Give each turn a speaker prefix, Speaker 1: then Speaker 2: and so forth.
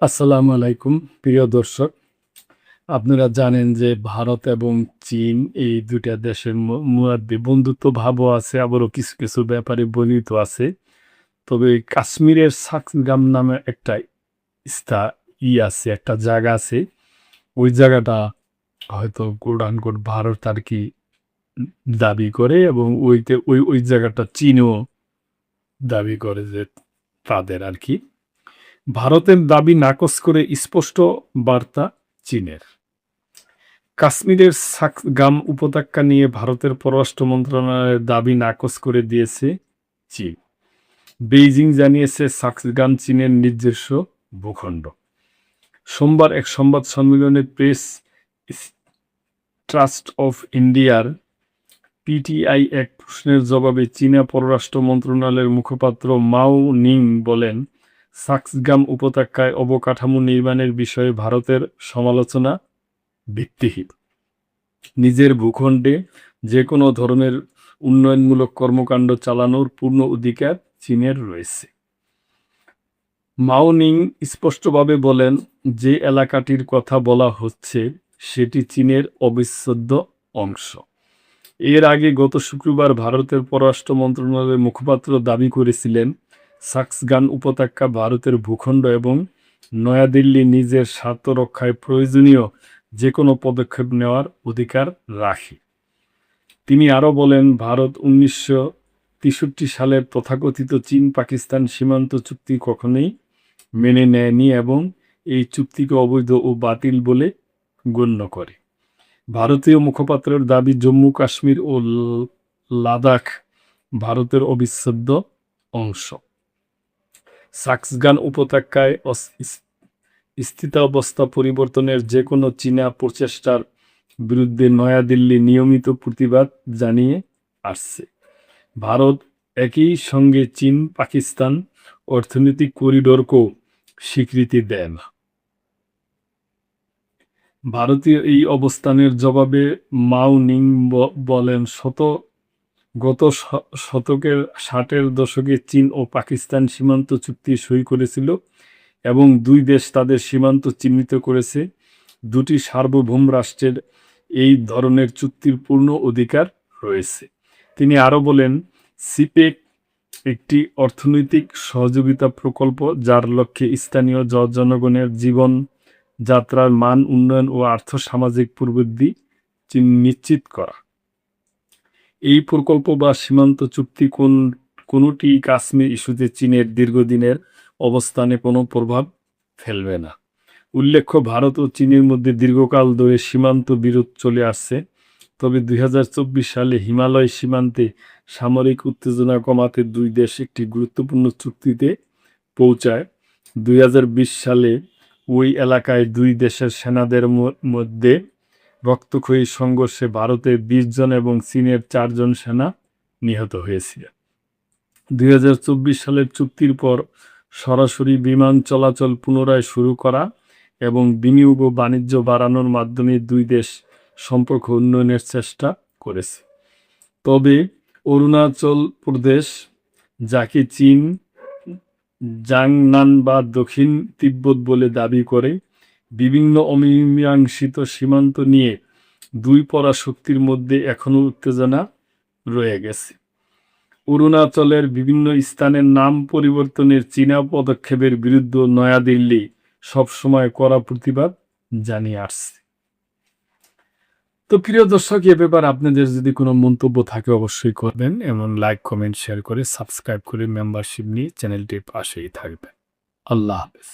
Speaker 1: আসসালামু আলাইকুম প্রিয় দর্শক। আপনারা জানেন যে ভারত এবং চীন এই ২ টা দেশের মধ্যে বন্ধুত্ব ভাবও আছে, আবারও কিছু, কিছু ব্যাপারে বৈরিতা আছে। তবে কাশ্মীরের সাকসিগাম নামে একটা স্তা আছে, একটা জায়গা আছে। ওই জায়গাটা হয়তো কোট আনকোট ভারত আরকি উম দাবি করে এবং ওই জায়গাটা চীনও দাবি করে যে তাদের আরকি। ভারতের দাবি নাকচ করে স্পষ্ট বার্তা চীনের। কাশ্মীরের সাকগাম উপত্যকা নিয়ে ভারতের পররাষ্ট্র মন্ত্রণালয়ের দাবি নাকচ করে দিয়েছে চীন। বেইজিং জানিয়েছে সাকগাম চীনের নিজস্ব ভূখণ্ড। সোমবার এক সংবাদ সম্মেলনে প্রেস ট্রাস্ট অফ ইন্ডিয়ার পিটিআই এক প্রশ্নের জবাবে চীনা পররাষ্ট্র মন্ত্রণালয়ের মুখপাত্র মাও নিং বলেন, সাকগাম উপত্যকায় অবকাঠামো নির্মাণের বিষয়ে ভারতের সমালোচনা ভিত্তিহীন। নিজের ভূখণ্ডে যে কোনো ধরনের উন্নয়নমূলক কর্মকাণ্ড চালানোর পূর্ণ অধিকার চীনের রয়েছে। মাও নিং স্পষ্টভাবে বলেন, যে এলাকাটির কথা বলা হচ্ছে সেটি চীনের অবিচ্ছেদ্য অংশ। এর আগে গত শুক্রবার ভারতের পররাষ্ট্র মন্ত্রণালয়ের মুখপাত্র দাবি করেছিলেন, সাকগান উপত্যকা ভারতের ভূখণ্ড এবং নয়াদিল্লি নিজের স্বার্থ রক্ষায় প্রয়োজনীয় যে কোনো পদক্ষেপ নেওয়ার অধিকার রাখে। তিনি আরও বলেন, ভারত ১৯৬৩ সালের তথাকথিত চীন-পাকিস্তান সীমান্ত চুক্তি কখনোই মেনে নেয়নি এবং এই চুক্তিকে অবৈধ ও বাতিল বলে গণ্য করে। ভারতীয় মুখপাত্রের দাবি, জম্মু কাশ্মীর ও লাদাখ ভারতের অবিচ্ছেদ্য অংশ। সাকগান উপত্যকায় স্থিতাবস্থা পরিবর্তনের যে কোনো চীনা প্রচেষ্টার বিরুদ্ধে নয়াদিল্লি নিয়মিত প্রতিবাদ জানিয়ে আসছে। ভারত একই সঙ্গে চীন-পাকিস্তান অর্থনৈতিক করিডোরকেও স্বীকৃতি দেয় না। ভারতীয় এই অবস্থানের জবাবে মাও নিং বলেন, গত শতকের ৬০-এর দশকে চীন ও পাকিস্তান সীমান্ত চুক্তি সই করেছিল এবং দুই দেশ তাদের সীমান্ত চিহ্নিত করেছে। দুটি সার্বভৌম রাষ্ট্রের এই ধরনের চুক্তির পূর্ণ অধিকার রয়েছে। তিনি আরও বলেন, সিপেক একটি অর্থনৈতিক সহযোগিতা প্রকল্প যার লক্ষ্যে স্থানীয় জনগণের জীবনযাত্রার মান উন্নয়ন ও আর্থ-সামাজিক প্রবৃদ্ধি নিশ্চিত করা। এই প্রকল্প বা সীমান্ত চুক্তি কোনোটি কাশ্মীর ইস্যুতে চীনের দীর্ঘদিনের অবস্থানে কোনো প্রভাব ফেলবে না। উল্লেখ্য, ভারত ও চীনের মধ্যে দীর্ঘকাল ধরে সীমান্ত বিরোধ চলে আসছে। তবে ২০২৪ সালে হিমালয় সীমান্তে সামরিক উত্তেজনা কমাতে দুই দেশ একটি গুরুত্বপূর্ণ চুক্তিতে পৌঁছায়। ২০২০ সালে ওই এলাকায় দুই দেশের সেনাদের মধ্যে রক্তক্ষয়ী সংঘর্ষে ভারতের ২০ জন এবং চীনের ৪ জন সেনা নিহত হয়েছিল। ২০২৪ সালের চুক্তির পর সরাসরি বিমান চলাচল পুনরায় শুরু করা এবং বিনিয়োগ ও বাণিজ্য বাড়ানোর মাধ্যমে দুই দেশ সম্পর্ক উন্নয়নের চেষ্টা করেছে। তবে অরুণাচল প্রদেশ, যাকে চীন জাংনান বা দক্ষিণ তিব্বত বলে দাবি করে, বিভিন্ন অমীমাংসিত সীমান্ত নিয়ে দুই পরাশক্তির মধ্যে এখনও উত্তেজনা রয়ে গেছে। অরুণাচলের বিভিন্ন স্থানের নাম পরিবর্তনের চীনা পদক্ষেপের বিরুদ্ধে নয়াদিল্লি সবসময় কড়া প্রতিবাদ জানিয়ে আসছে। তো প্রিয় দর্শক, এ ব্যাপারে আপনাদের যদি কোনো মন্তব্য থাকে অবশ্যই করবেন, এমন লাইক, কমেন্ট, শেয়ার করে সাবস্ক্রাইব করে মেম্বারশিপ নিয়ে চ্যানেলটির পাশেই থাকবেন। আল্লাহ হাফেজ।